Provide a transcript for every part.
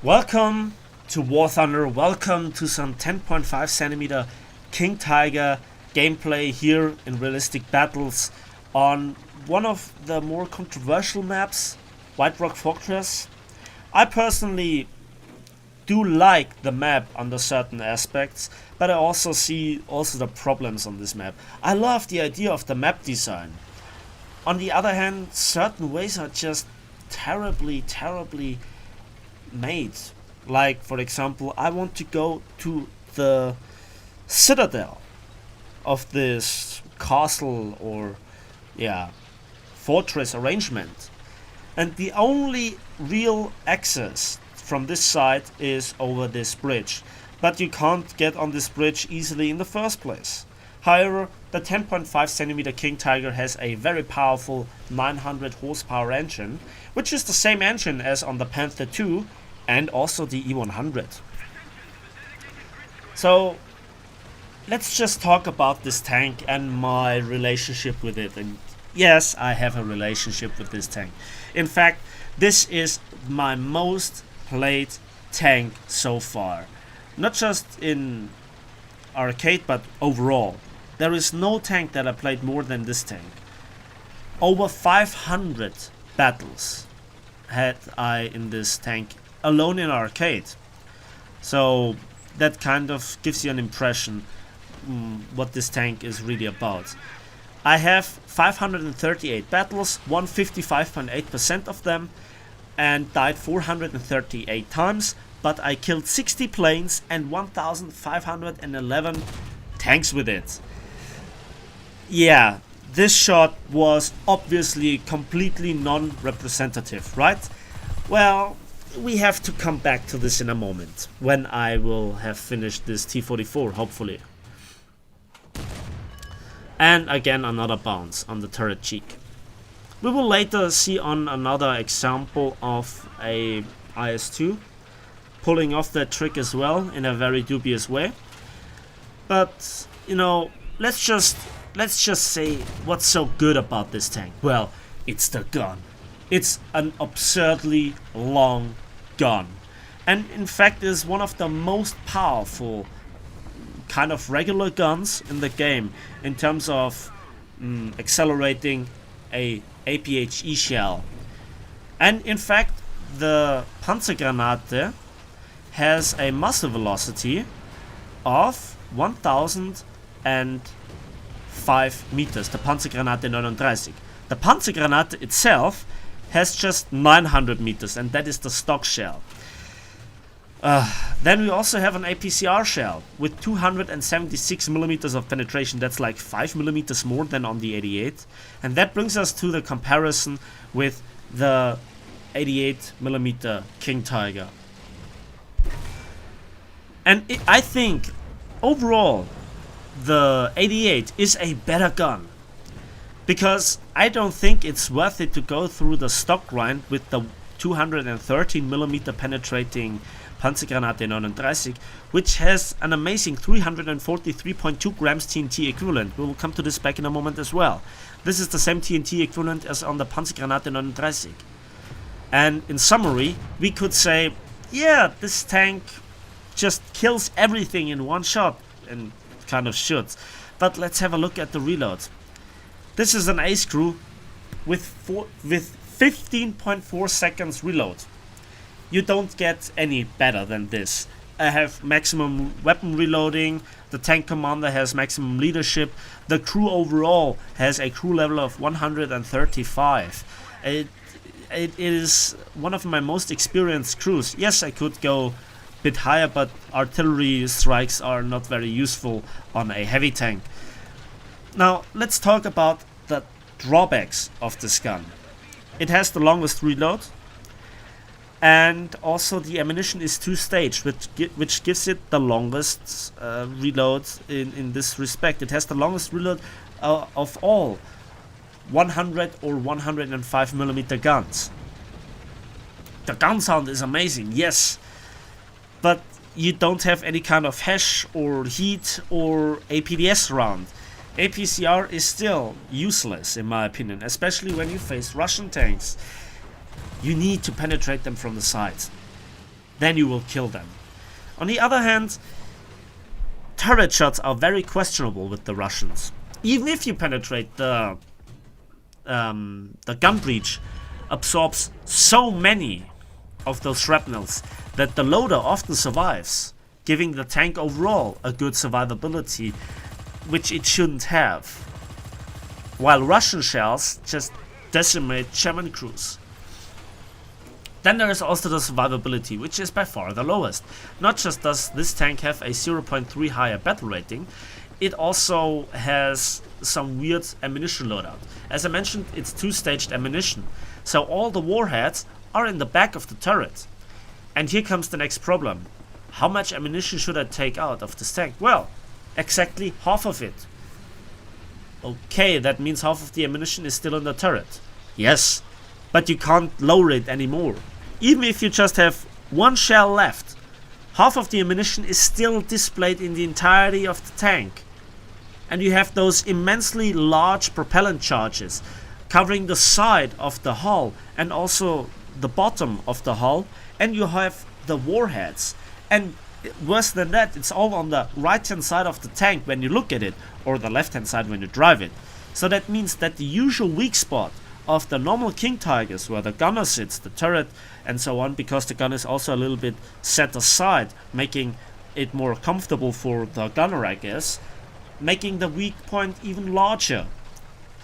Welcome to War Thunder, welcome to some 10.5 centimeter Kingtiger gameplay here in realistic battles on one of the more controversial maps, White Rock Fortress. I personally do like the map under certain aspects, but I also see the problems on this map. I love the idea of the map design. On the other hand, certain ways are just terribly made. Like, for example, I want to go to the citadel of this castle or fortress arrangement, and the only real access from this side is over this bridge, but you can't get on this bridge easily in the first place. However, the 10.5 centimeter Kingtiger has a very powerful 900 horsepower engine, which is the same engine as on the Panther II and also the E100. So let's just talk about this tank and my relationship with it. And yes, I have a relationship with this tank. In fact, this is my most played tank so far. Not just in arcade, but overall. There is no tank that I played more than this tank. Over 500 battles had I in this tank alone in arcade. So that kind of gives you an impression what this tank is really about. I have 538 battles, won 55.8% of them, and died 438 times, but I killed 60 planes and 1511 tanks with it. Yeah, this shot was obviously completely non-representative, right? Well, we have to come back to this in a moment, when I will have finished this T-44, hopefully. And again, another bounce on the turret cheek. We will later see on another example of a IS-2 pulling off that trick as well in a very dubious way. But, you know, let's just say what's so good about this tank. Well, it's the gun. It's an absurdly long gun, and in fact is one of the most powerful kind of regular guns in the game in terms of accelerating a Apcr shell. And in fact, the Panzergranate has a muzzle velocity of 1005 meters. The Panzergranate 39. The Panzergranate itself has just 900 meters, and that is the stock shell. Then we also have an Apcr shell with 276 millimeters of penetration. That's like 5 millimeters more than on the 88, and that brings us to the comparison with the 88 millimeter Kingtiger. And I think overall the 88 is a better gun, because I don't think it's worth it to go through the stock grind with the 213mm penetrating Panzergranate 39, which has an amazing 343.2 grams TNT equivalent. We will come to this back in a moment as well. This is the same TNT equivalent as on the Panzergranate 39. And in summary, we could say, yeah, this tank just kills everything in one shot, and it kind of should. But let's have a look at the reload. This is an A-screw with 15.4 seconds reload. You don't get any better than this. I have maximum weapon reloading, the tank commander has maximum leadership, the crew overall has a crew level of 135. It is one of my most experienced crews. Yes, I could go a bit higher, but artillery strikes are not very useful on a heavy tank. Now, let's talk about the drawbacks of this gun. It has the longest reload, and also the ammunition is two-stage, which gives it the longest reload in this respect. It has the longest reload of all 100 or 105 millimeter guns. The gun sound is amazing, yes, but you don't have any kind of hash or heat or APDS round. Apcr is still useless in my opinion, especially when you face Russian tanks. You need to penetrate them from the sides. then you will kill them. On the other hand, turret shots are very questionable with the Russians. Even if you penetrate, the gun breach absorbs so many of those shrapnels that the loader often survives, giving the tank overall a good survivability, which it shouldn't have. While Russian shells just decimate German crews. Then there is also the survivability, which is by far the lowest. Not just does this tank have a 0.3 higher battle rating, it also has some weird ammunition loadout. As I mentioned, it's two-staged ammunition, so all the warheads are in the back of the turret. And here comes the next problem. How much ammunition should I take out of this tank? Well, exactly half of it. Okay, that means half of the ammunition is still in the turret. Yes, but you can't lower it anymore. Even if you just have one shell left, half of the ammunition is still displayed in the entirety of the tank. And you have those immensely large propellant charges covering the side of the hull and also the bottom of the hull, and you have the warheads. And worse than that, it's all on the right hand side of the tank when you look at it, or the left hand side when you drive it. So that means that the usual weak spot of the normal Kingtigers, where the gunner sits, the turret and so on, because the gun is also a little bit set aside, making it more comfortable for the gunner, I guess, making the weak point even larger.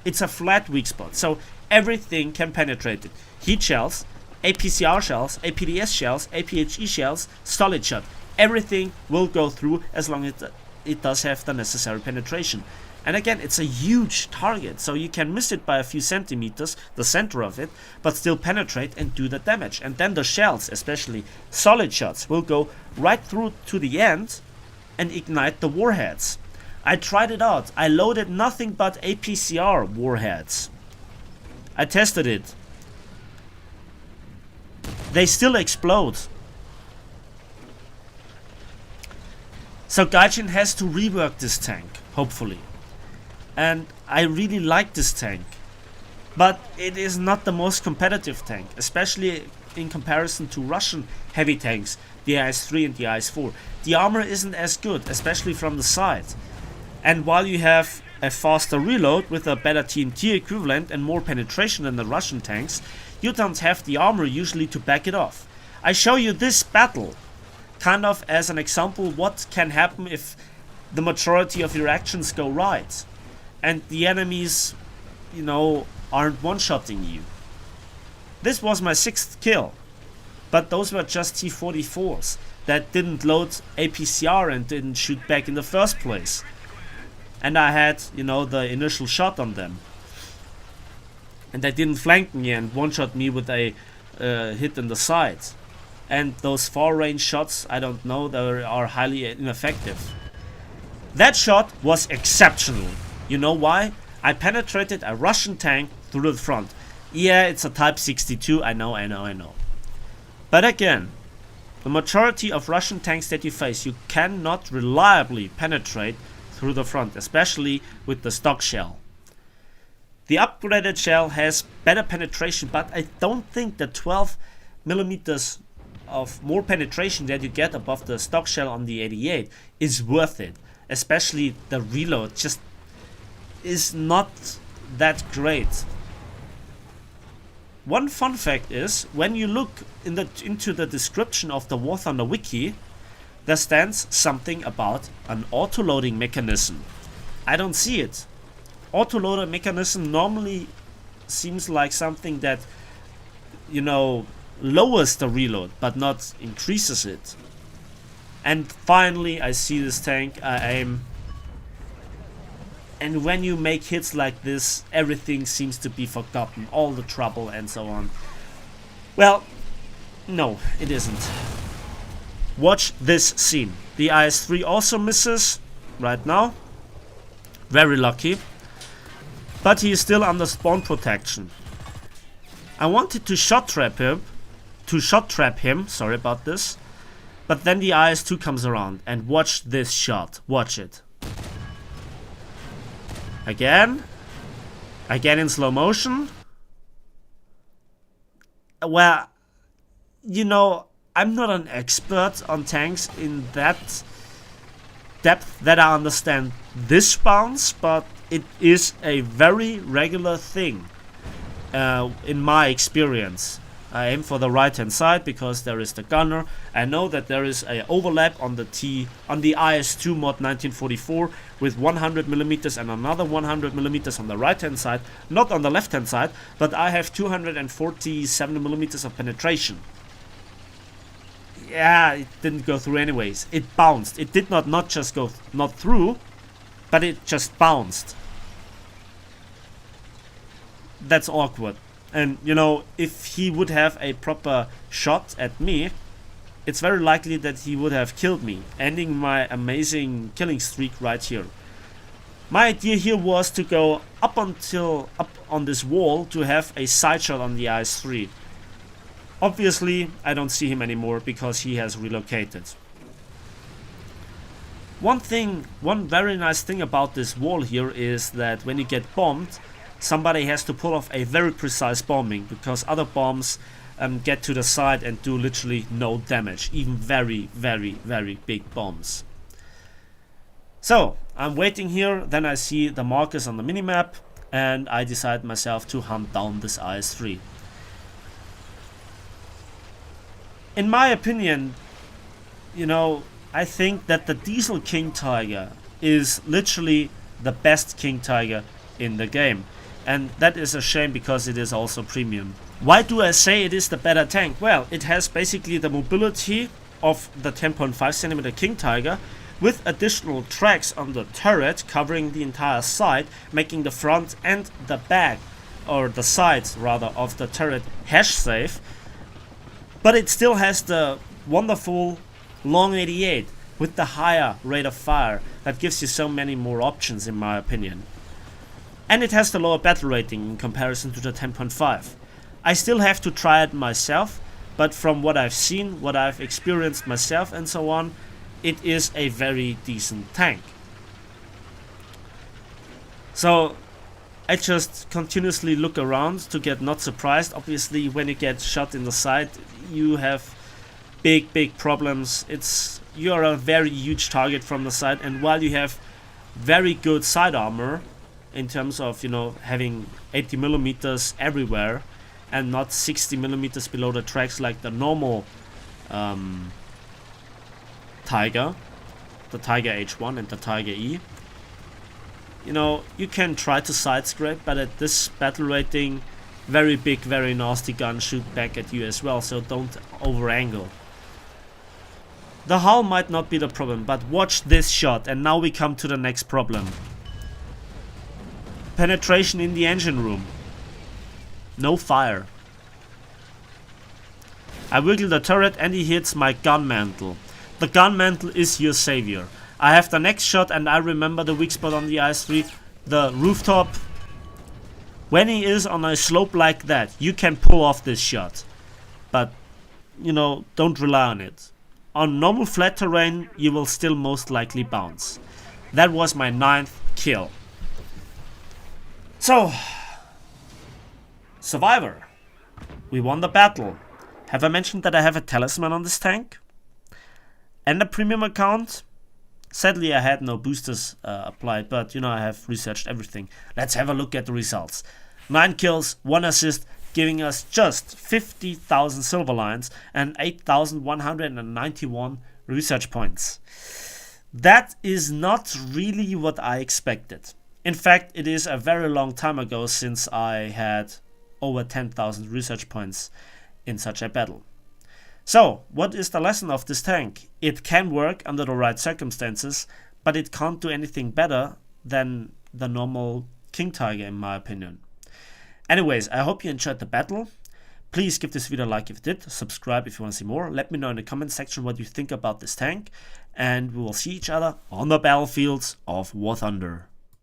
It's a flat weak spot, so everything can penetrate it. Heat shells, APCR shells, APDS shells, APHE shells, solid shot. Everything will go through as long as it does have the necessary penetration. And again, it's a huge target, so you can miss it by a few centimeters, the center of it, but still penetrate and do the damage. And then the shells, especially solid shots, will go right through to the end and ignite the warheads. I tried it out. I loaded nothing but APCR warheads. I tested it. They still explode. So Gaijin has to rework this tank, hopefully. And I really like this tank. But it is not the most competitive tank, especially in comparison to Russian heavy tanks, the IS-3 and the IS-4. The armor isn't as good, especially from the side. And while you have a faster reload with a better TNT equivalent and more penetration than the Russian tanks, you don't have the armor usually to back it off. I show you this battle kind of as an example what can happen if the majority of your actions go right and the enemies, aren't one-shotting you. This was my 6th kill, but those were just T-44s that didn't load APCR and didn't shoot back in the first place. And I had, the initial shot on them. And they didn't flank me and one-shot me with a hit in the side. And those far-range shots, I don't know, they are highly ineffective. That shot was exceptional. You know why? I penetrated a Russian tank through the front. Yeah, it's a Type 62, I know. But again, the majority of Russian tanks that you face, you cannot reliably penetrate through the front, especially with the stock shell. The upgraded shell has better penetration, but I don't think the 12 millimeters of more penetration that you get above the stock shell on the 88 is worth it. Especially the reload just is not that great. One fun fact is, when you look into the description of the War Thunder wiki, there stands something about an autoloading mechanism. I don't see it. Autoloader mechanism normally seems like something that, lowers the reload, but not increases it. And finally, I see this tank, I aim. And when you make hits like this, everything seems to be forgotten, all the trouble and so on. Well, no, it isn't. Watch this scene. The IS-3 also misses right now. Very lucky. But he is still under spawn protection. I wanted to shot trap him, sorry about this. But then the IS-2 comes around and watch this shot. Watch it. Again in slow motion. Well, I'm not an expert on tanks in that depth that I understand this bounce, but it is a very regular thing in my experience. I aim for the right hand side because there is the gunner. I know that there is a overlap on the IS-2 mod 1944 with 100mm and another 100mm on the right hand side, not on the left hand side, but I have 247mm of penetration. Yeah, it didn't go through anyways. It bounced. It did not just go not through, but it just bounced. That's awkward. And you know, if he would have a proper shot at me, it's very likely that he would have killed me, ending my amazing killing streak right here. My idea here was to go up on this wall to have a side shot on the IS-3. Obviously, I don't see him anymore because he has relocated. One very nice thing about this wall here is that when you get bombed, somebody has to pull off a very precise bombing, because other bombs get to the side and do literally no damage, even very, very, very big bombs. So I'm waiting here, then I see the markers on the minimap, and I decide myself to hunt down this IS-3. In my opinion, you know, I think that the diesel Kingtiger is literally the best Kingtiger in the game. And that is a shame because it is also premium. Why do I say it is the better tank? Well, it has basically the mobility of the 10.5cm Kingtiger with additional tracks on the turret covering the entire side, making the front and the back, or the sides rather, of the turret hash safe. But it still has the wonderful long 88 with the higher rate of fire that gives you so many more options, in my opinion. And it has the lower battle rating in comparison to the 10.5. I still have to try it myself, but from what I've seen, what I've experienced myself and so on, it is a very decent tank. So I just continuously look around to get not surprised. Obviously, when you get shot in the side, you have big problems. You're a very huge target from the side, and while you have very good side armor in terms of, you know, having 80mm everywhere and not 60mm below the tracks like the normal Tiger, the Tiger H1 and the Tiger E. You know, you can try to side scrape, but at this battle rating, very big, very nasty guns shoot back at you as well, so don't over angle. The hull might not be the problem, but watch this shot, and now we come to the next problem. Penetration in the engine room. No fire. I wiggle the turret and he hits my gun mantle. The gun mantle is your savior. I have the next shot and I remember the weak spot on the IS-3, the rooftop. When he is on a slope like that, you can pull off this shot. But, you know, don't rely on it. On normal flat terrain, you will still most likely bounce. That was my 9th kill. So, Survivor. We won the battle. Have I mentioned that I have a talisman on this tank? And a premium account? Sadly, I had no boosters applied, but you know, I have researched everything. Let's have a look at the results. 9 kills, 1 assist, giving us just 50,000 silver lines and 8,191 research points. That is not really what I expected. In fact, it is a very long time ago since I had over 10,000 research points in such a battle. So, what is the lesson of this tank? It can work under the right circumstances, but it can't do anything better than the normal Kingtiger, in my opinion. Anyways, I hope you enjoyed the battle. Please give this video a like if you did, subscribe if you want to see more, let me know in the comment section what you think about this tank, and we will see each other on the battlefields of War Thunder.